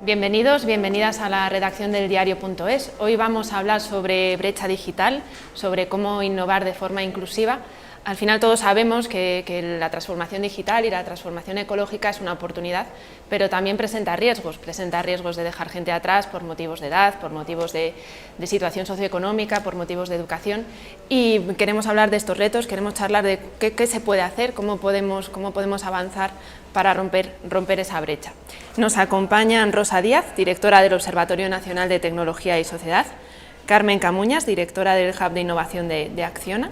Bienvenidos, bienvenidas a la redacción del diario.es. Hoy vamos a hablar sobre brecha digital, sobre cómo innovar de forma inclusiva. Al final todos sabemos que la transformación digital y la transformación ecológica es una oportunidad, pero también presenta riesgos de dejar gente atrás por motivos de edad, por motivos de situación socioeconómica, por motivos de educación, y queremos hablar de estos retos, queremos charlar de qué se puede hacer, cómo podemos avanzar para romper esa brecha. Nos acompañan Rosa Díaz, directora del Observatorio Nacional de Tecnología y Sociedad, Carmen Camuñas, directora del Hub de Innovación de Acciona,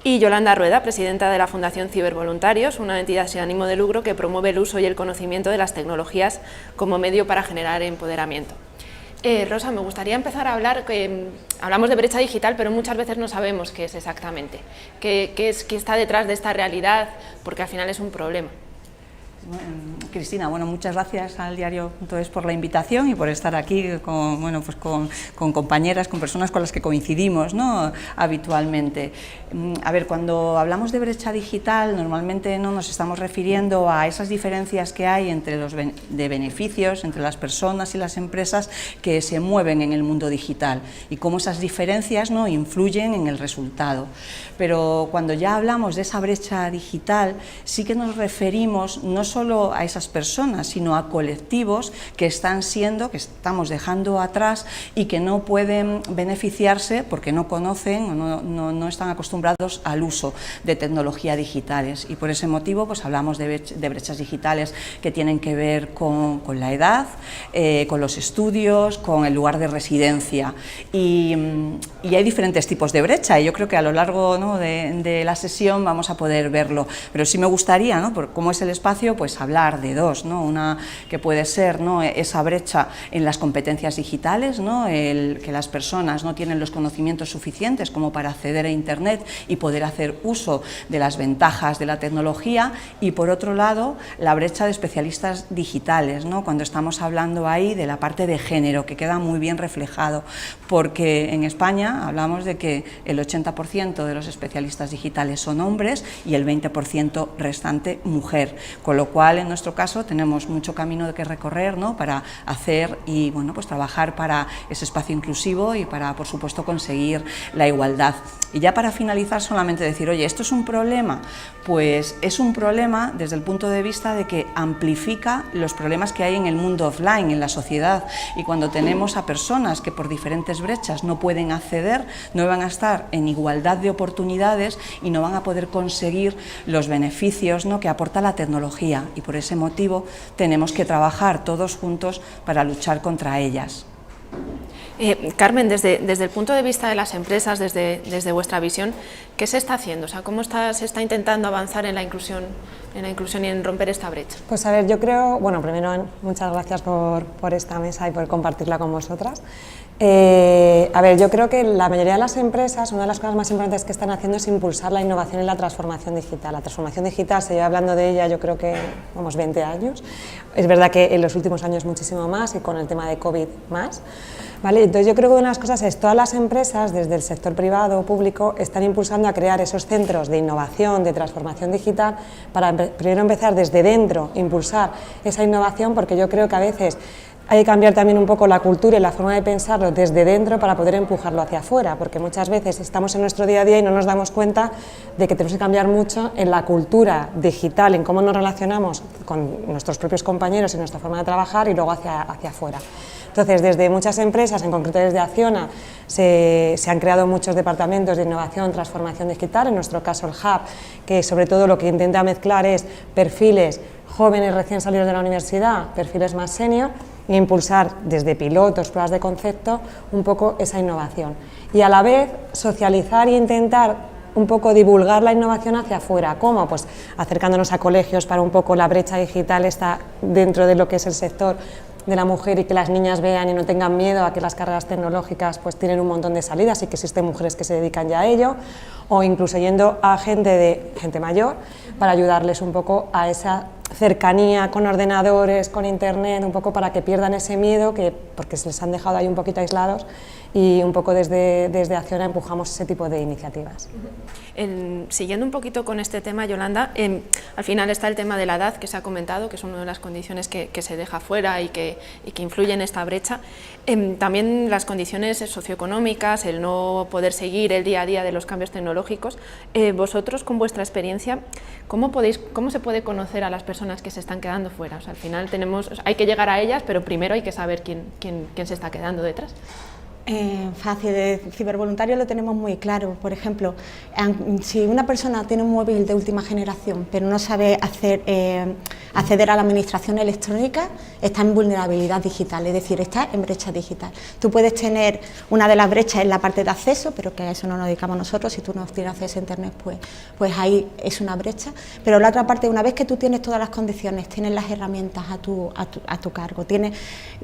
y Yolanda Rueda, presidenta de la Fundación Cibervoluntarios, una entidad sin ánimo de lucro que promueve el uso y el conocimiento de las tecnologías como medio para generar empoderamiento. Rosa, me gustaría empezar a hablar, hablamos de brecha digital, pero muchas veces no sabemos qué es exactamente, qué está detrás de esta realidad, porque al final es un problema. Cristina, muchas gracias al diario.es por la invitación y por estar aquí con compañeras, con personas con las que coincidimos, ¿no?, habitualmente. A ver, cuando hablamos de brecha digital, normalmente no nos estamos refiriendo a esas diferencias que hay entre de beneficios entre las personas y las empresas que se mueven en el mundo digital y cómo esas diferencias, ¿no?, influyen en el resultado. Pero cuando ya hablamos de esa brecha digital, sí que nos referimos no solo a esas personas, sino a colectivos que estamos dejando atrás y que no pueden beneficiarse porque no conocen o no están acostumbrados al uso de tecnologías digitales. Y por ese motivo pues hablamos de brechas digitales que tienen que ver con la edad, con los estudios, con el lugar de residencia. Y hay diferentes tipos de brecha y yo creo que a lo largo, ¿no?, de la sesión vamos a poder verlo. Pero sí me gustaría, ¿no?, por cómo es el espacio, pues hablar de dos, ¿no? Una que puede ser, ¿no?, esa brecha en las competencias digitales, ¿no?, que las personas no tienen los conocimientos suficientes como para acceder a Internet y poder hacer uso de las ventajas de la tecnología, y por otro lado la brecha de especialistas digitales, ¿no?, cuando estamos hablando ahí de la parte de género, que queda muy bien reflejado, porque en España hablamos de que el 80% de los especialistas digitales son hombres y el 20% restante mujer, con lo cual en nuestro caso tenemos mucho camino que recorrer, ¿no?, para hacer y pues trabajar para ese espacio inclusivo y para, por supuesto, conseguir la igualdad. Y ya para finalizar, solamente decir, oye, ¿esto es un problema? Pues es un problema desde el punto de vista de que amplifica los problemas que hay en el mundo offline, en la sociedad, y cuando tenemos a personas que por diferentes brechas no pueden acceder, no van a estar en igualdad de oportunidades y no van a poder conseguir los beneficios, ¿no?, que aporta la tecnología, y por ese motivo tenemos que trabajar todos juntos para luchar contra ellas. Carmen, desde el punto de vista de las empresas, desde vuestra visión, ¿qué se está haciendo? O sea, ¿cómo se está intentando avanzar en la inclusión y en romper esta brecha? Pues a ver, yo creo, primero muchas gracias por esta mesa y por compartirla con vosotras. A ver, yo creo que la mayoría de las empresas, una de las cosas más importantes que están haciendo es impulsar la innovación y la transformación digital. La transformación digital se lleva hablando de ella, yo creo que 20 años. Es verdad que en los últimos años muchísimo más y con el tema de COVID más. ¿Vale? Entonces yo creo que una de las cosas es todas las empresas, desde el sector privado o público, están impulsando a crear esos centros de innovación, de transformación digital, para primero empezar desde dentro, impulsar esa innovación, porque yo creo que a veces hay que cambiar también un poco la cultura y la forma de pensarlo desde dentro para poder empujarlo hacia afuera, porque muchas veces estamos en nuestro día a día y no nos damos cuenta de que tenemos que cambiar mucho en la cultura digital, en cómo nos relacionamos con nuestros propios compañeros y nuestra forma de trabajar, y luego hacia afuera. Entonces, desde muchas empresas, en concreto desde Acciona, se han creado muchos departamentos de innovación, transformación digital, en nuestro caso el Hub, que sobre todo lo que intenta mezclar es perfiles jóvenes recién salidos de la universidad, perfiles más senior, e impulsar desde pilotos, pruebas de concepto, un poco esa innovación. Y a la vez socializar e intentar un poco divulgar la innovación hacia afuera. ¿Cómo? Pues acercándonos a colegios para un poco la brecha digital está dentro de lo que es el sector de la mujer, y que las niñas vean y no tengan miedo a que las carreras tecnológicas pues tienen un montón de salidas y que existen mujeres que se dedican ya a ello, o incluso yendo a gente mayor para ayudarles un poco a esa cercanía con ordenadores, con internet, un poco para que pierdan ese miedo, porque se les han dejado ahí un poquito aislados, y un poco desde Acciona empujamos ese tipo de iniciativas. Siguiendo un poquito con este tema, Yolanda, al final está el tema de la edad que se ha comentado, que es una de las condiciones que se deja fuera y que influye en esta brecha. También las condiciones socioeconómicas, el no poder seguir el día a día de los cambios tecnológicos. Vosotros, con vuestra experiencia, ¿cómo se puede conocer a las personas que se están quedando fuera? O sea, al final hay que llegar a ellas, pero primero hay que saber quién se está quedando detrás. Fácil, de cibervoluntario lo tenemos muy claro. Por ejemplo, si una persona tiene un móvil de última generación pero no sabe acceder a la administración electrónica, está en vulnerabilidad digital, es decir, está en brecha digital. Tú puedes tener una de las brechas en la parte de acceso, pero que a eso no nos dedicamos nosotros. Si tú no tienes acceso a internet, pues ahí es una brecha, pero la otra parte, una vez que tú tienes todas las condiciones, tienes las herramientas a tu cargo, tienes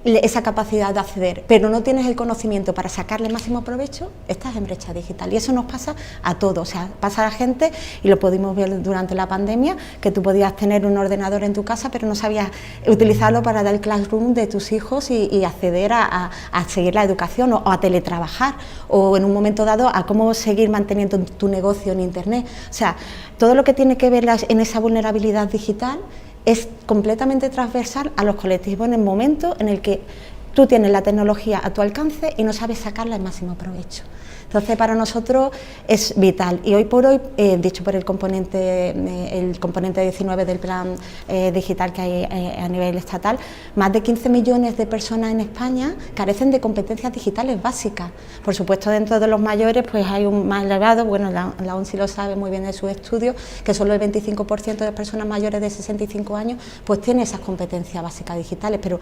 esa capacidad de acceder, pero no tienes el conocimiento para sacarle máximo provecho, estás en brecha digital. Y eso nos pasa a todos, o sea, pasa a la gente, y lo pudimos ver durante la pandemia, que tú podías tener un ordenador en tu casa, pero no sabías utilizarlo para dar el classroom de tus hijos y acceder a seguir la educación o a teletrabajar, o en un momento dado a cómo seguir manteniendo tu negocio en internet. O sea, todo lo que tiene que ver en esa vulnerabilidad digital es completamente transversal a los colectivos en el momento en el que tú tienes la tecnología a tu alcance y no sabes sacarla al máximo provecho. Entonces, para nosotros es vital, y hoy por hoy, dicho por el componente 19 del plan digital que hay a nivel estatal, más de 15 millones de personas en España carecen de competencias digitales básicas. Por supuesto, dentro de los mayores pues hay un más elevado, bueno, la ONCE lo sabe muy bien en sus estudios, que solo el 25% de personas mayores de 65 años pues tiene esas competencias básicas digitales, pero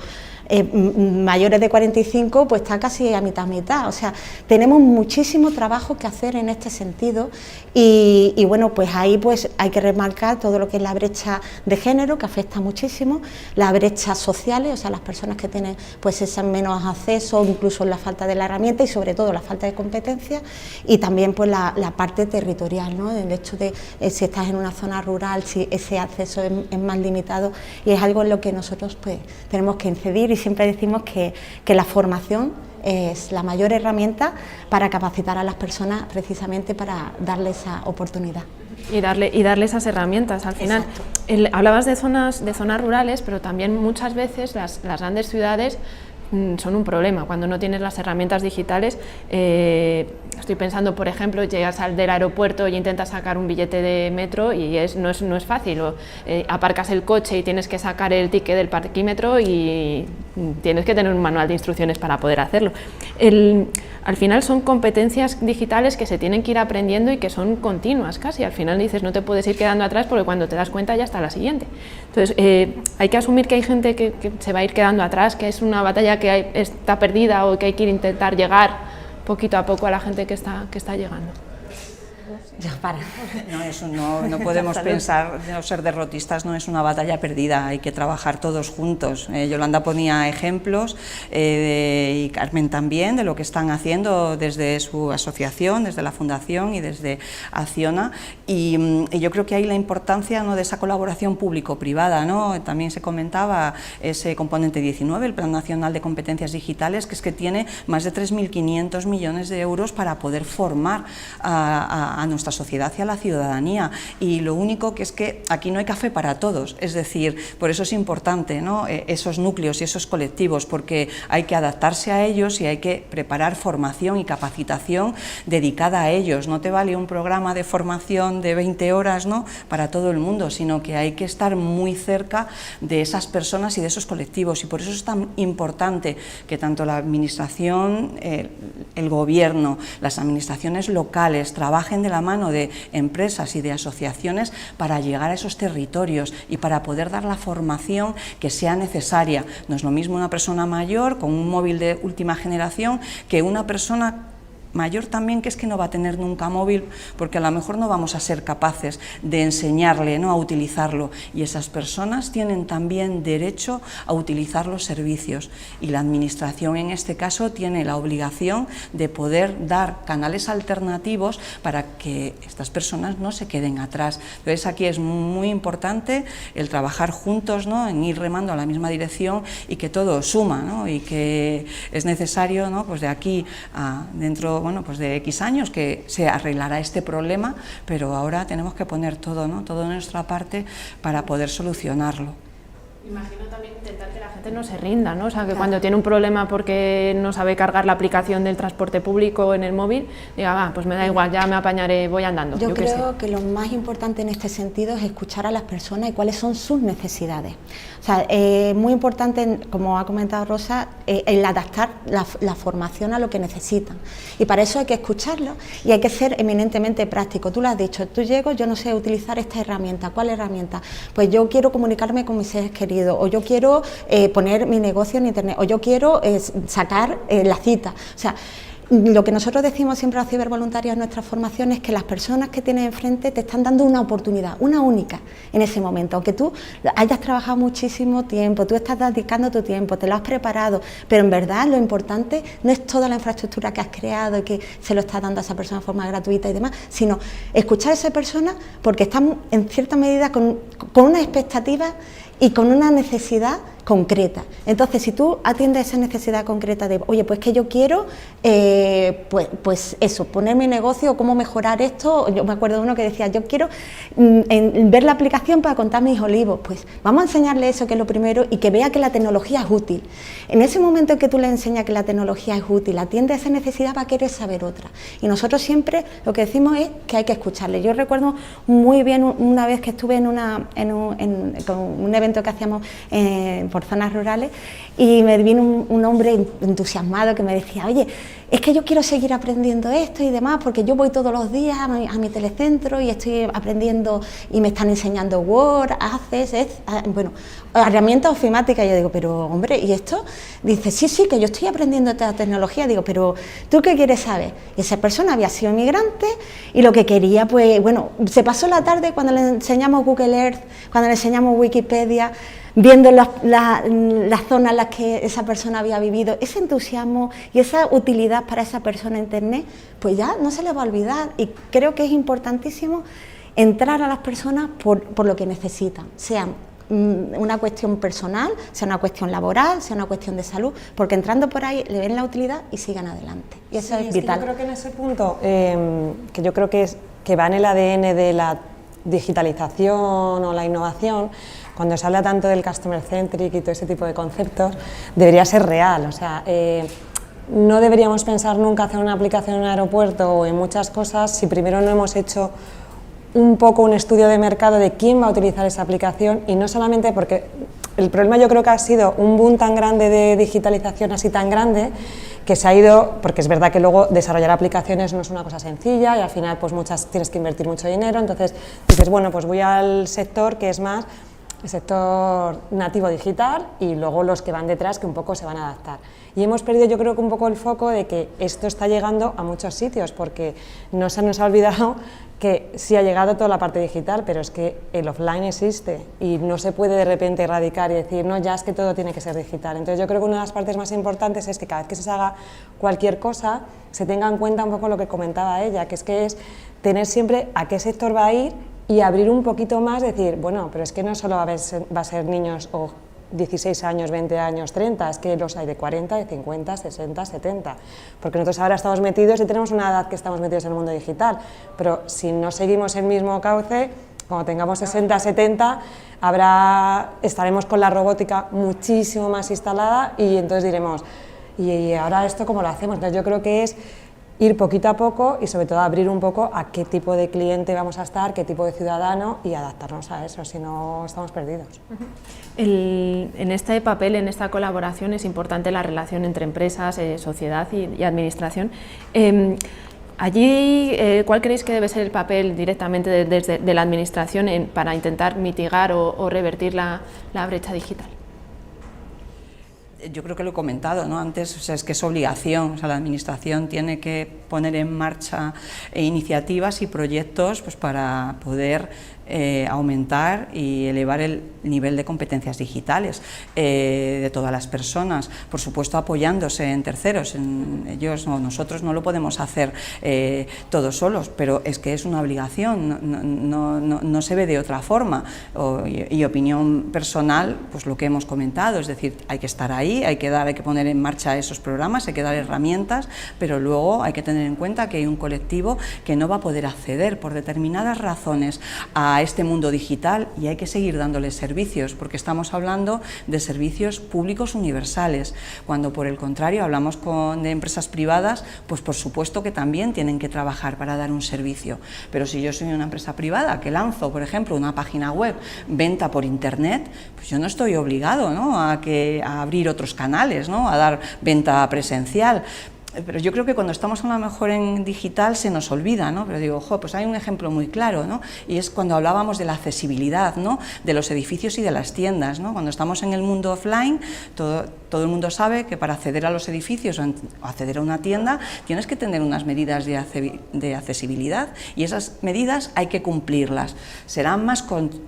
mayores de 45 pues está casi a mitad, o sea, tenemos muchísimo trabajo que hacer en este sentido, y bueno, pues ahí pues hay que remarcar todo lo que es la brecha de género, que afecta muchísimo, las brechas sociales, o sea, las personas que tienen pues ese menos acceso, incluso la falta de la herramienta y sobre todo la falta de competencia, y también pues la parte territorial, ¿no? El hecho de si estás en una zona rural, si ese acceso es más limitado, y es algo en lo que nosotros pues tenemos que incidir, y siempre decimos que la formación es la mayor herramienta para capacitar a las personas, precisamente para darle esa oportunidad. Y darle esas herramientas al final. Hablabas de zonas rurales, pero también muchas veces las grandes ciudades son un problema cuando no tienes las herramientas digitales. Estoy pensando, por ejemplo, llegas del aeropuerto y intentas sacar un billete de metro y no es fácil, aparcas el coche y tienes que sacar el ticket del parquímetro y tienes que tener un manual de instrucciones para poder hacerlo. Al final son competencias digitales que se tienen que ir aprendiendo y que son continuas casi. Al final dices, no te puedes ir quedando atrás porque cuando te das cuenta ya está la siguiente. Entonces hay que asumir que hay gente que se va a ir quedando atrás, que es una batalla que está perdida, o que hay que intentar llegar poquito a poco a la gente que está llegando. Ya para. No podemos pensar, no ser derrotistas, no es una batalla perdida, hay que trabajar todos juntos. Yolanda ponía ejemplos, y Carmen también, de lo que están haciendo desde su asociación, desde la Fundación y desde Acciona, y yo creo que hay la importancia, ¿no?, de esa colaboración público-privada, ¿no? También se comentaba ese componente 19, el Plan Nacional de Competencias Digitales, que es que tiene más de 3.500 millones de euros para poder formar a nuestra sociedad y a la ciudadanía, y lo único que es que aquí no hay café para todos, es decir, por eso es importante, ¿no?, esos núcleos y esos colectivos, porque hay que adaptarse a ellos y hay que preparar formación y capacitación dedicada a ellos. No te vale un programa de formación de 20 horas, ¿no?, para todo el mundo, sino que hay que estar muy cerca de esas personas y de esos colectivos, y por eso es tan importante que tanto la administración, el gobierno, las administraciones locales trabajen de la mano de empresas y de asociaciones para llegar a esos territorios y para poder dar la formación que sea necesaria. No es lo mismo una persona mayor con un móvil de última generación que una persona mayor también, que es que no va a tener nunca móvil, porque a lo mejor no vamos a ser capaces de enseñarle, ¿no?, a utilizarlo, y esas personas tienen también derecho a utilizar los servicios, y la Administración en este caso tiene la obligación de poder dar canales alternativos para que estas personas no se queden atrás. Entonces aquí es muy importante el trabajar juntos, ¿no?, en ir remando a la misma dirección, y que todo suma, ¿no?, y que es necesario, ¿no?, pues de aquí a dentro, bueno, pues de X años que se arreglará este problema, pero ahora tenemos que poner todo, ¿no?, todo de nuestra parte para poder solucionarlo. Imagino también intentar que la gente no se rinda, ¿no? O sea, que cuando tiene un problema porque no sabe cargar la aplicación del transporte público en el móvil, diga, va, pues me da igual, ya me apañaré, voy andando. Yo creo que lo más importante en este sentido es escuchar a las personas y cuáles son sus necesidades. O sea, muy importante, como ha comentado Rosa, el adaptar la formación a lo que necesitan. Y para eso hay que escucharlo y hay que ser eminentemente práctico. Tú lo has dicho, tú llego, yo no sé utilizar esta herramienta. ¿Cuál herramienta? Pues yo quiero comunicarme con mis seres queridos, o yo quiero poner mi negocio en internet, o yo quiero sacar la cita. O sea, lo que nosotros decimos siempre a los cibervoluntarios en nuestras formaciones es que las personas que tienes enfrente te están dando una oportunidad, una única en ese momento, aunque tú hayas trabajado muchísimo tiempo, tú estás dedicando tu tiempo, te lo has preparado, pero en verdad lo importante no es toda la infraestructura que has creado y que se lo estás dando a esa persona de forma gratuita y demás, sino escuchar a esa persona porque están en cierta medida con una expectativa y con una necesidad concreta. Entonces, si tú atiendes esa necesidad concreta de, oye, pues que yo quiero, pues eso, poner mi negocio, cómo mejorar esto. Yo me acuerdo de uno que decía, yo quiero ver la aplicación para contar mis olivos. Pues vamos a enseñarle eso, que es lo primero, y que vea que la tecnología es útil. En ese momento en que tú le enseñas que la tecnología es útil, atiende a esa necesidad, va a querer saber otra. Y nosotros siempre lo que decimos es que hay que escucharle. Yo recuerdo muy bien una vez que estuve con un evento que hacíamos por zonas rurales, y me vino un hombre entusiasmado que me decía, oye, es que yo quiero seguir aprendiendo esto y demás, porque yo voy todos los días a mi telecentro y estoy aprendiendo y me están enseñando Word, Access, bueno, herramientas ofimáticas. Y yo digo, pero hombre, ¿y esto? Dice, sí, que yo estoy aprendiendo esta tecnología. Digo, pero ¿tú qué quieres saber? Y esa persona había sido inmigrante y lo que quería, pues bueno, se pasó la tarde cuando le enseñamos Google Earth, cuando le enseñamos Wikipedia, viendo las zonas en las que esa persona había vivido, ese entusiasmo y esa utilidad para esa persona en Internet, pues ya no se le va a olvidar. Y creo que es importantísimo entrar a las personas por lo que necesitan, sea una cuestión personal, sea una cuestión laboral, sea una cuestión de salud, porque entrando por ahí le ven la utilidad y sigan adelante. Y eso es vital. Yo creo que en ese punto, que yo creo que va en el ADN de la digitalización o la innovación, cuando se habla tanto del customer centric y todo ese tipo de conceptos, debería ser real. O sea, no deberíamos pensar nunca hacer una aplicación en un aeropuerto o en muchas cosas si primero no hemos hecho un poco un estudio de mercado de quién va a utilizar esa aplicación, y no solamente porque el problema yo creo que ha sido un boom tan grande de digitalización, así tan grande, que se ha ido, porque es verdad que luego desarrollar aplicaciones no es una cosa sencilla y al final pues tienes que invertir mucho dinero, entonces dices, bueno, pues voy al sector que es más el sector nativo digital y luego los que van detrás que un poco se van a adaptar. Y hemos perdido yo creo que un poco el foco de que esto está llegando a muchos sitios, porque no se nos ha olvidado que sí ha llegado toda la parte digital, pero es que el offline existe y no se puede de repente erradicar y decir, no, ya es que todo tiene que ser digital. Entonces yo creo que una de las partes más importantes es que cada vez que se haga cualquier cosa se tenga en cuenta un poco lo que comentaba ella, que es tener siempre a qué sector va a ir y abrir un poquito más, decir, bueno, pero es que no solo va a ser niños o 16 años, 20 años, 30, es que los hay de 40, de 50, 60, 70, porque nosotros ahora estamos metidos y tenemos una edad que estamos metidos en el mundo digital, pero si no seguimos el mismo cauce, cuando tengamos 60, 70, estaremos con la robótica muchísimo más instalada y entonces diremos, ¿y ahora esto cómo lo hacemos? Entonces yo creo que es ir poquito a poco y sobre todo abrir un poco a qué tipo de cliente vamos a estar, qué tipo de ciudadano y adaptarnos a eso, si no estamos perdidos. En este papel, en esta colaboración, es importante la relación entre empresas, sociedad y administración. Allí, ¿cuál creéis que debe ser el papel directamente de la administración para intentar mitigar o revertir la brecha digital? yo creo que lo he comentado, ¿no?, antes, o sea, es que es obligación, o sea, la Administración tiene que poner en marcha iniciativas y proyectos pues, para poder aumentar y elevar el nivel de competencias digitales de todas las personas, por supuesto apoyándose en terceros, en ellos, nosotros no lo podemos hacer todos solos, pero es que es una obligación, no se ve de otra forma, y opinión personal, pues lo que hemos comentado, es decir, hay que estar ahí, hay que poner en marcha esos programas, hay que dar herramientas, pero luego hay que tener en cuenta que hay un colectivo que no va a poder acceder por determinadas razones a este mundo digital y hay que seguir dándoles servicios, porque estamos hablando de servicios públicos universales, cuando por el contrario hablamos de empresas privadas, pues por supuesto que también tienen que trabajar para dar un servicio, pero si yo soy una empresa privada que lanzo, por ejemplo, una página web, venta por internet, pues yo no estoy obligado, ¿no?, a abrir otros canales, ¿no?, a dar venta presencial. Pero yo creo que cuando estamos a lo mejor en digital se nos olvida, ¿no? Pero digo, pues hay un ejemplo muy claro, ¿no?, y es cuando hablábamos de la accesibilidad, ¿no?, de los edificios y de las tiendas, ¿no? Cuando estamos en el mundo offline, todo el mundo sabe que para acceder a los edificios o acceder a una tienda tienes que tener unas medidas de accesibilidad y esas medidas hay que cumplirlas. Serán más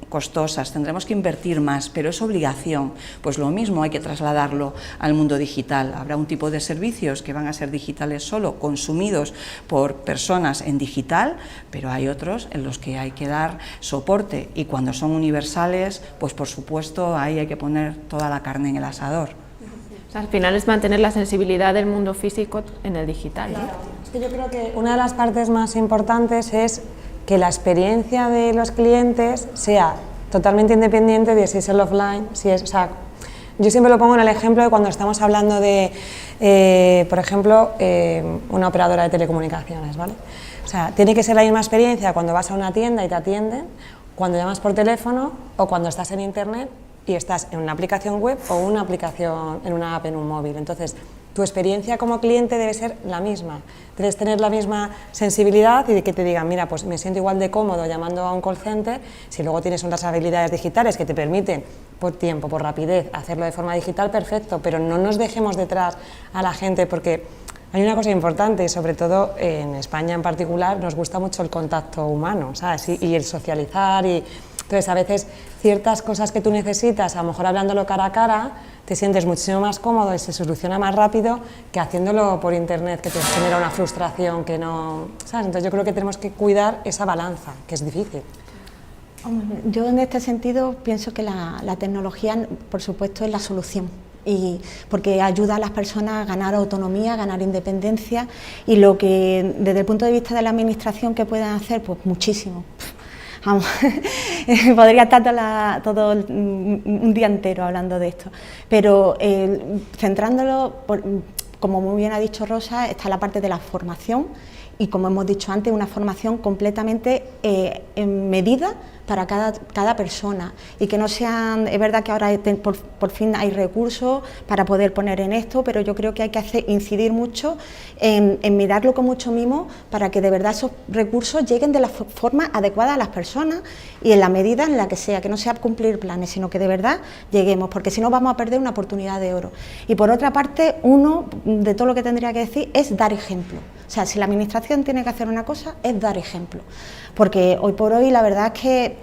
costosas, tendremos que invertir más, pero es obligación. Pues lo mismo hay que trasladarlo al mundo digital. Habrá un tipo de servicios que van a ser digitales solo, consumidos por personas en digital, pero hay otros en los que hay que dar soporte y cuando son universales, pues por supuesto ahí hay que poner toda la carne en el asador. O sea, al final es mantener la sensibilidad del mundo físico en el digital, ¿no? Claro. Es que yo creo que una de las partes más importantes es que la experiencia de los clientes sea totalmente independiente de si es el offline, si es, o sea, yo siempre lo pongo en el ejemplo de cuando estamos hablando de, por ejemplo, una operadora de telecomunicaciones, ¿vale? O sea, tiene que ser la misma experiencia cuando vas a una tienda y te atienden, cuando llamas por teléfono o cuando estás en internet y estás en una aplicación web o una aplicación en una app en un móvil. Entonces, tu experiencia como cliente debe ser la misma, debes tener la misma sensibilidad y de que te digan, mira, pues me siento igual de cómodo llamando a un call center, si luego tienes unas habilidades digitales que te permiten, por tiempo, por rapidez, hacerlo de forma digital, perfecto, pero no nos dejemos detrás a la gente porque hay una cosa importante y sobre todo en España en particular nos gusta mucho el contacto humano, ¿sabes? Y el socializar y entonces a veces ciertas cosas que tú necesitas, a lo mejor hablándolo cara a cara, te sientes muchísimo más cómodo y se soluciona más rápido que haciéndolo por internet, que te genera una frustración que no, ¿sabes? Entonces yo creo que tenemos que cuidar esa balanza, que es difícil. Yo en este sentido pienso que la tecnología, por supuesto, es la solución. Y porque ayuda a las personas a ganar autonomía, a ganar independencia y lo que desde el punto de vista de la administración que puedan hacer, pues muchísimo. Vamos, podría estar todo un día entero hablando de esto, pero centrándolo, como muy bien ha dicho Rosa, está la parte de la formación y como hemos dicho antes, una formación completamente en medida para cada persona y que no sean, es verdad que ahora por fin hay recursos para poder poner en esto, pero yo creo que hay que incidir mucho en mirarlo con mucho mimo para que de verdad esos recursos lleguen de la forma adecuada a las personas y en la medida en la que sea, que no sea cumplir planes, sino que de verdad lleguemos, porque si no vamos a perder una oportunidad de oro. Y por otra parte, uno de todo lo que tendría que decir es dar ejemplo. O sea, si la administración tiene que hacer una cosa, es dar ejemplo. Porque hoy por hoy la verdad es que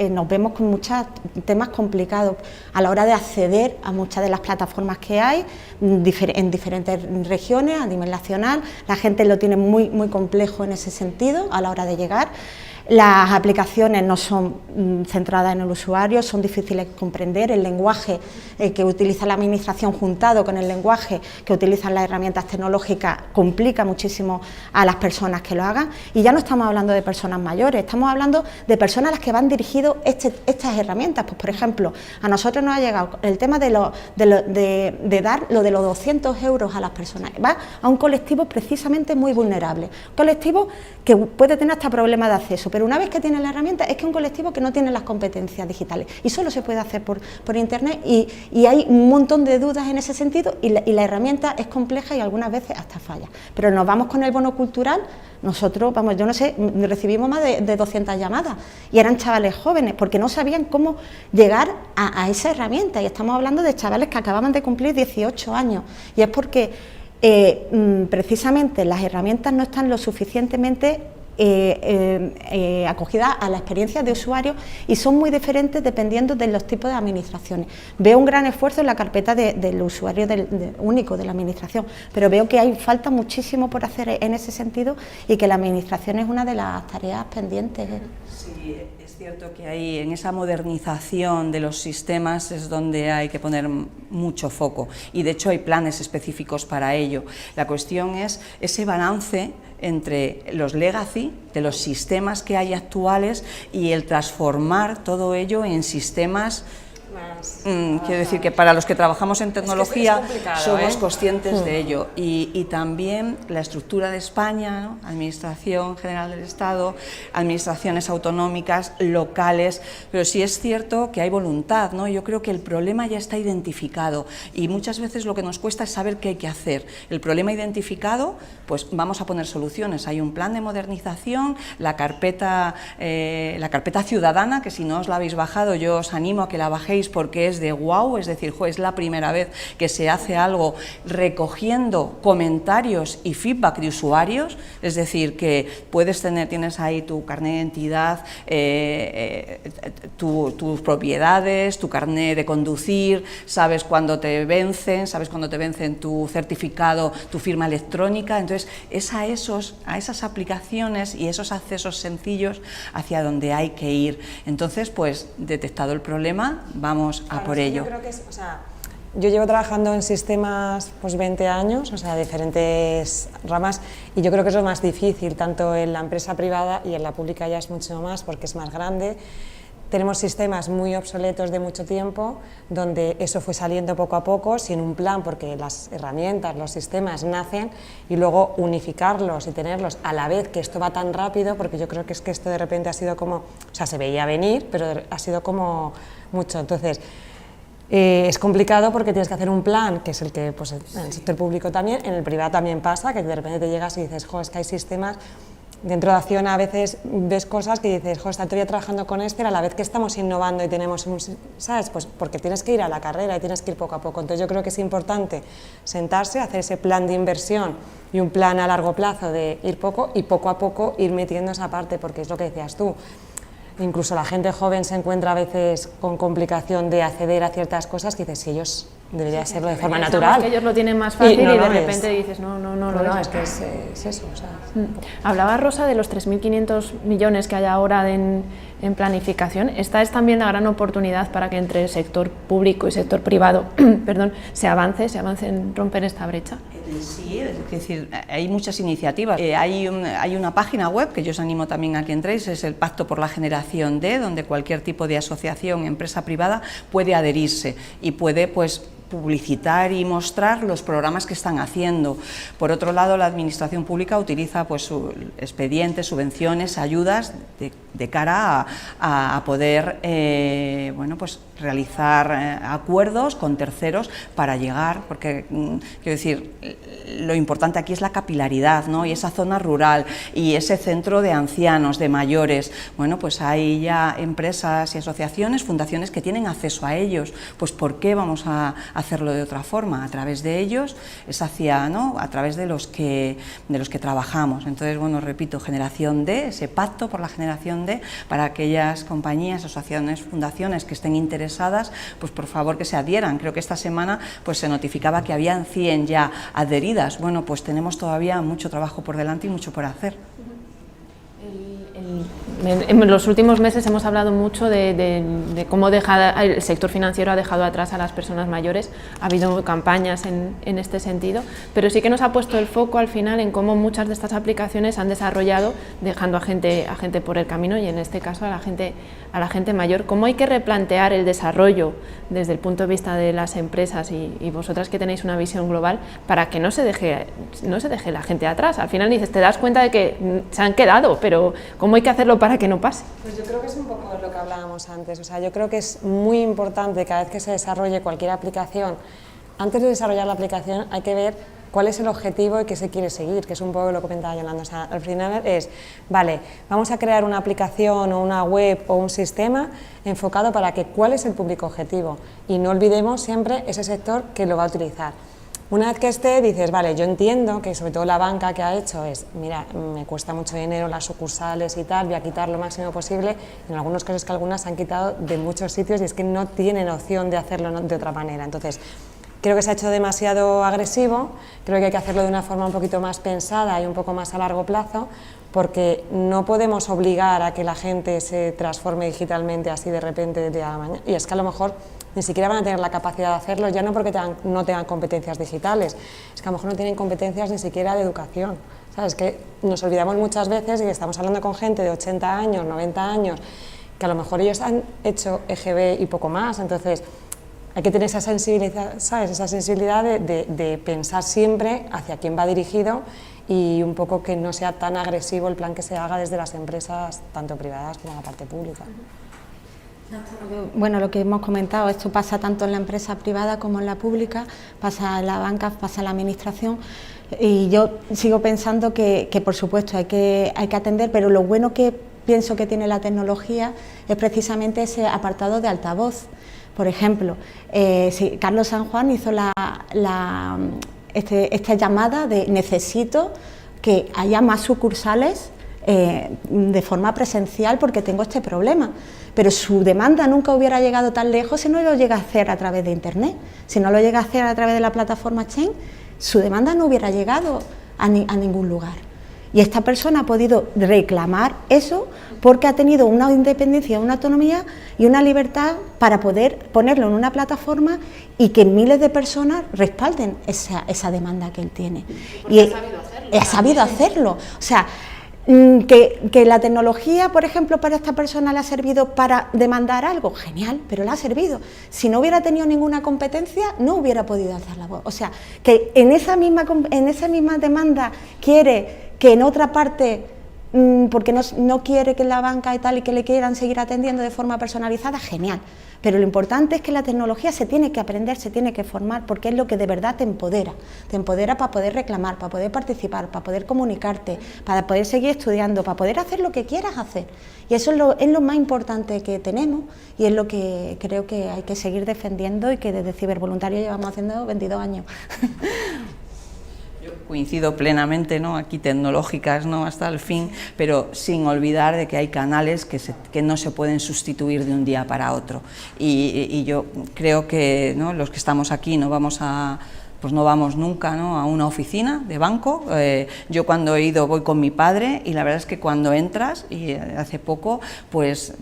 nos vemos con muchos temas complicados a la hora de acceder a muchas de las plataformas que hay en diferentes regiones, a nivel nacional. La gente lo tiene muy, muy complejo en ese sentido a la hora de llegar. Las aplicaciones no son centradas en el usuario, son difíciles de comprender, el lenguaje que utiliza la administración juntado con el lenguaje que utilizan las herramientas tecnológicas complica muchísimo a las personas que lo hagan y ya no estamos hablando de personas mayores, estamos hablando de personas a las que van dirigidas estas herramientas. Pues por ejemplo, a nosotros nos ha llegado el tema de dar lo de los 200 euros a las personas, va a un colectivo precisamente muy vulnerable, un colectivo que puede tener hasta problemas de acceso, pero una vez que tienes la herramienta, es que es un colectivo que no tiene las competencias digitales y solo se puede hacer por internet y hay un montón de dudas en ese sentido y la herramienta es compleja y algunas veces hasta falla. Pero nos vamos con el bono cultural, nosotros, vamos, yo no sé, recibimos más de 200 llamadas y eran chavales jóvenes porque no sabían cómo llegar a esa herramienta y estamos hablando de chavales que acababan de cumplir 18 años y es porque precisamente las herramientas no están lo suficientemente acogidas a la experiencia de usuario y son muy diferentes dependiendo de los tipos de administraciones. Veo un gran esfuerzo en la carpeta del usuario único de la administración, pero veo que hay falta muchísimo por hacer en ese sentido y que la administración es una de las tareas pendientes. Sí, es cierto que ahí en esa modernización de los sistemas es donde hay que poner mucho foco y de hecho hay planes específicos para ello. La cuestión es ese balance entre los legacy de los sistemas que hay actuales y el transformar todo ello en sistemas. Quiero decir que para los que trabajamos en tecnología somos conscientes de ello y también la estructura de España, ¿no? Administración General del Estado, administraciones autonómicas, locales, pero sí es cierto que hay voluntad, ¿no? Yo creo que el problema ya está identificado y muchas veces lo que nos cuesta es saber qué hay que hacer. El problema identificado, pues vamos a poner soluciones. Hay un plan de modernización, la carpeta ciudadana, que si no os la habéis bajado yo os animo a que la bajéis porque es de wow, es decir, es la primera vez que se hace algo recogiendo comentarios y feedback de usuarios, es decir, que tienes ahí tu carnet de identidad, tus propiedades, tu carnet de conducir, sabes cuándo te vencen, tu certificado, tu firma electrónica, entonces es a esas aplicaciones y esos accesos sencillos hacia donde hay que ir. Entonces, pues detectado el problema, vamos a por ello. Yo creo que yo llevo trabajando en sistemas pues 20 años, o sea, diferentes ramas, y yo creo que es lo más difícil, tanto en la empresa privada y en la pública ya es mucho más, porque es más grande. Tenemos sistemas muy obsoletos de mucho tiempo, donde eso fue saliendo poco a poco, sin un plan, porque las herramientas, los sistemas nacen, y luego unificarlos y tenerlos a la vez, que esto va tan rápido, porque yo creo que es que esto de repente ha sido como, o sea, se veía venir, pero ha sido como mucho. Entonces, es complicado porque tienes que hacer un plan, que es el que, pues, en el sector público también, en el privado también pasa, que de repente te llegas y dices, jo, es que hay sistemas. Dentro de Acción a veces ves cosas que dices, jo, estoy trabajando con a la vez que estamos innovando y tenemos un, ¿sabes? Pues porque tienes que ir a la carrera y tienes que ir poco a poco. Entonces yo creo que es importante sentarse, hacer ese plan de inversión y un plan a largo plazo de ir poco y poco a poco ir metiendo esa parte, porque es lo que decías tú. Incluso la gente joven se encuentra a veces con complicación de acceder a ciertas cosas que dices, si ellos debería hacerlo de forma natural. Que ellos lo tienen más fácil y de repente dices, no, es que es eso. O sea, Hablaba Rosa de los 3.500 millones que hay ahora en planificación. Esta es también la gran oportunidad para que entre el sector público y sector privado se avance en romper esta brecha. Sí, es decir, hay muchas iniciativas. Hay una página web que yo os animo también a que entréis, es el Pacto por la Generación D, donde cualquier tipo de asociación, empresa privada puede adherirse y puede, pues, publicitar y mostrar los programas que están haciendo. Por otro lado, la administración pública utiliza pues expedientes, subvenciones, ayudas de cara a poder pues realizar acuerdos con terceros para llegar, porque quiero decir, lo importante aquí es la capilaridad, ¿no? Y esa zona rural y ese centro de ancianos, de mayores. Bueno, pues hay ya empresas y asociaciones, fundaciones que tienen acceso a ellos. Pues ¿por qué vamos a hacerlo de otra forma? A través de ellos es hacia, ¿no?, a través de los que trabajamos. Entonces, bueno, repito, Generación D, ese pacto por la Generación D, para aquellas compañías, asociaciones, fundaciones que estén interesadas, pues por favor que se adhieran. Creo que esta semana pues se notificaba que habían 100 ya adheridas. Bueno, pues tenemos todavía mucho trabajo por delante y mucho por hacer. En los últimos meses hemos hablado mucho de cómo el sector financiero ha dejado atrás a las personas mayores. Ha habido campañas en este sentido, pero sí que nos ha puesto el foco al final en cómo muchas de estas aplicaciones han desarrollado dejando a gente por el camino, y en este caso a la gente mayor. ¿Cómo hay que replantear el desarrollo desde el punto de vista de las empresas y vosotras que tenéis una visión global para que no se deje la gente atrás? Al final dices, te das cuenta de que se han quedado, pero ¿cómo hay que hacerlo para que no pase. Pues yo creo que es un poco lo que hablábamos antes, o sea, yo creo que es muy importante cada vez que se desarrolle cualquier aplicación, antes de desarrollar la aplicación hay que ver cuál es el objetivo y qué se quiere seguir, que es un poco lo que comentaba Yolanda. O sea, al final es, vale, vamos a crear una aplicación o una web o un sistema enfocado para que cuál es el público objetivo y no olvidemos siempre ese sector que lo va a utilizar. Una vez que esté, dices, vale, yo entiendo que sobre todo la banca que ha hecho es, mira, me cuesta mucho dinero las sucursales y tal, voy a quitar lo máximo posible, en algunos casos que algunas se han quitado de muchos sitios y es que no tienen opción de hacerlo de otra manera. Entonces, creo que se ha hecho demasiado agresivo, creo que hay que hacerlo de una forma un poquito más pensada y un poco más a largo plazo, porque no podemos obligar a que la gente se transforme digitalmente así de repente del día a la mañana, y es que a lo mejor ni siquiera van a tener la capacidad de hacerlo, ya no porque no tengan competencias digitales, es que a lo mejor no tienen competencias ni siquiera de educación, ¿sabes? Que nos olvidamos muchas veces y estamos hablando con gente de 80 años, 90 años, que a lo mejor ellos han hecho EGB y poco más, entonces hay que tener esa sensibilidad, ¿sabes? Esa sensibilidad de pensar siempre hacia quién va dirigido y un poco que no sea tan agresivo el plan que se haga desde las empresas, tanto privadas como la parte pública. Bueno, lo que hemos comentado, esto pasa tanto en la empresa privada como en la pública, pasa en la banca, pasa en la administración, y yo sigo pensando que por supuesto hay que atender, pero lo bueno que pienso que tiene la tecnología es precisamente ese apartado de altavoz. Por ejemplo, si Carlos San Juan hizo esta llamada de necesito que haya más sucursales de forma presencial porque tengo este problema, pero su demanda nunca hubiera llegado tan lejos si no lo llega a hacer a través de Internet, si no lo llega a hacer a través de la plataforma Chain, su demanda no hubiera llegado a ningún lugar. Y esta persona ha podido reclamar eso porque ha tenido una independencia, una autonomía y una libertad para poder ponerlo en una plataforma y que miles de personas respalden esa demanda que él tiene. Y ha sabido hacerlo. O sea, que la tecnología, por ejemplo, para esta persona le ha servido para demandar algo, genial, pero le ha servido. Si no hubiera tenido ninguna competencia, no hubiera podido hacer la voz. O sea, que en esa misma demanda quiere que en otra parte, porque no quiere que la banca y tal y que le quieran seguir atendiendo de forma personalizada, genial. Pero lo importante es que la tecnología se tiene que aprender, se tiene que formar, porque es lo que de verdad te empodera para poder reclamar, para poder participar, para poder comunicarte, para poder seguir estudiando, para poder hacer lo que quieras hacer. Y eso es lo más importante que tenemos y es lo que creo que hay que seguir defendiendo y que desde Cibervoluntario llevamos haciendo 22 años. Yo coincido plenamente, ¿no? Aquí tecnológicas, ¿no? Hasta el fin, pero sin olvidar de que hay canales que no se pueden sustituir de un día para otro. Y yo creo que, ¿no? Los que estamos aquí no vamos nunca, ¿no? A una oficina de banco. Yo cuando he ido voy con mi padre y la verdad es que cuando entras, y hace poco, pues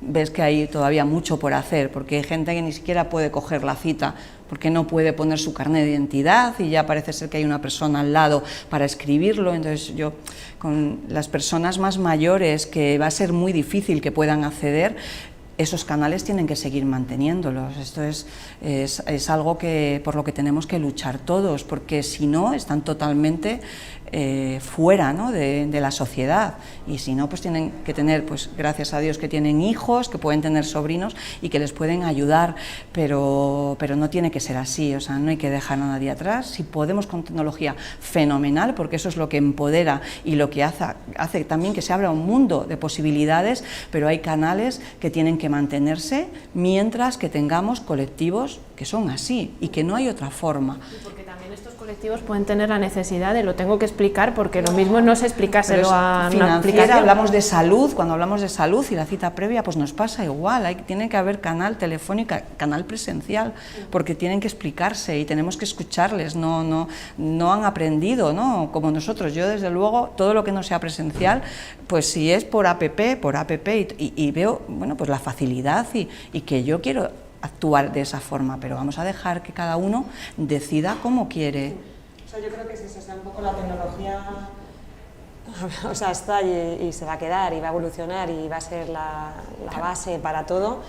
ves que hay todavía mucho por hacer, porque hay gente que ni siquiera puede coger la cita porque no puede poner su carnet de identidad y ya parece ser que hay una persona al lado para escribirlo. Entonces yo, con las personas más mayores, que va a ser muy difícil que puedan acceder, esos canales tienen que seguir manteniéndolos. Esto es algo por lo que tenemos que luchar todos, porque si no, están totalmente fuera, ¿no? de la sociedad, y si no, pues tienen que tener, pues gracias a Dios que tienen hijos, que pueden tener sobrinos y que les pueden ayudar, pero no tiene que ser así, o sea, no hay que dejar a nadie atrás. Si podemos con tecnología, fenomenal, porque eso es lo que empodera y lo que hace también que se abra un mundo de posibilidades, pero hay canales que tienen que mantenerse mientras que tengamos colectivos que son así y que no hay otra forma. Porque también estos colectivos pueden tener la necesidad de lo tengo que explicar, porque lo mismo no se explicárselo a una aplicación. Hablamos de salud, cuando hablamos de salud y la cita previa, pues nos pasa igual, tiene que haber canal telefónico, canal presencial, porque tienen que explicarse y tenemos que escucharles, no han aprendido, ¿no? Como nosotros. Yo desde luego todo lo que no sea presencial, pues si es por app y veo, bueno, pues la facilidad y que yo quiero actuar de esa forma, pero vamos a dejar que cada uno decida cómo quiere. O sea, yo creo que es eso, o sea, un poco la tecnología, o sea, está y se va a quedar y va a evolucionar y va a ser la base para todo,